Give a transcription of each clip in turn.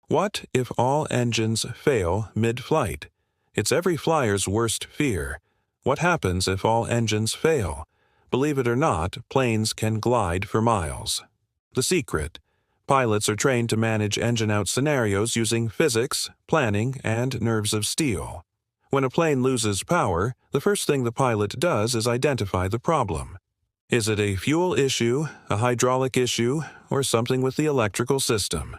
What if all engines fail mid-flight? It's every flyer's worst fear. What happens if all engines fail? Believe it or not, planes can glide for miles. The secret: pilots are trained to manage engine-out scenarios using physics, planning, and nerves of steel. When a plane loses power, the first thing the pilot does is identify the problem. Is it a fuel issue, a hydraulic issue, or something with the electrical system?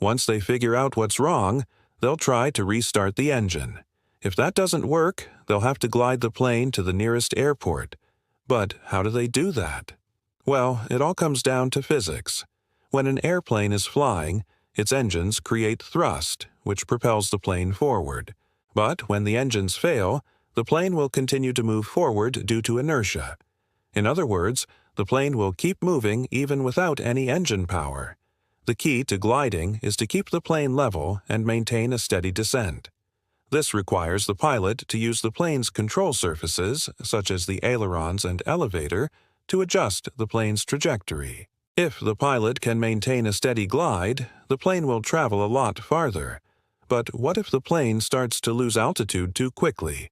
Once they figure out what's wrong, they'll try to restart the engine. If that doesn't work, they'll have to glide the plane to the nearest airport. But how do they do that? Well, it all comes down to physics. When an airplane is flying, its engines create thrust, which propels the plane forward. But when the engines fail, the plane will continue to move forward due to inertia. In other words, the plane will keep moving even without any engine power. The key to gliding is to keep the plane level and maintain a steady descent. This requires the pilot to use the plane's control surfaces, such as the ailerons and elevator, to adjust the plane's trajectory. If the pilot can maintain a steady glide, the plane will travel a lot farther. But what if the plane starts to lose altitude too quickly?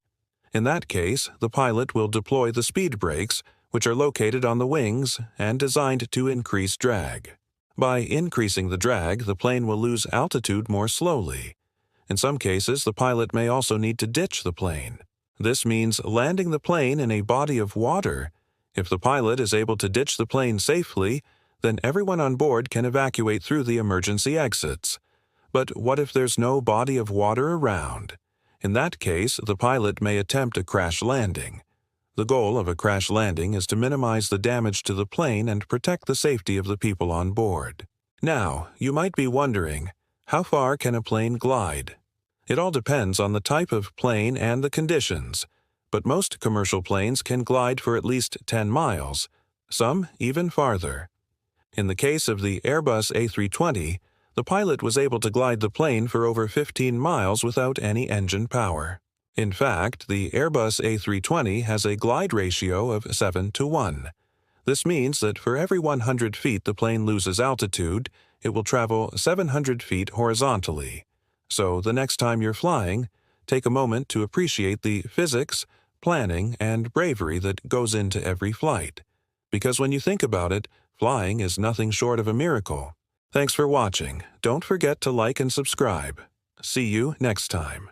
In that case, the pilot will deploy the speed brakes, which are located on the wings and designed to increase drag. By increasing the drag, the plane will lose altitude more slowly. In some cases, the pilot may also need to ditch the plane. This means landing the plane in a body of water. If the pilot is able to ditch the plane safely, then everyone on board can evacuate through the emergency exits. But what if there's no body of water around? In that case, the pilot may attempt a crash landing. The goal of a crash landing is to minimize the damage to the plane and protect the safety of the people on board. Now, you might be wondering, how far can a plane glide? It all depends on the type of plane and the conditions, but most commercial planes can glide for at least 10 miles, some even farther. In the case of the Airbus A320, the pilot was able to glide the plane for over 15 miles without any engine power. In fact, the Airbus A320 has a glide ratio of 7:1. This means that for every 100 feet the plane loses altitude, it will travel 700 feet horizontally. So the next time you're flying, take a moment to appreciate the physics, planning, and bravery that goes into every flight. Because when you think about it, flying is nothing short of a miracle. Thanks for watching. Don't forget to like and subscribe. See you next time.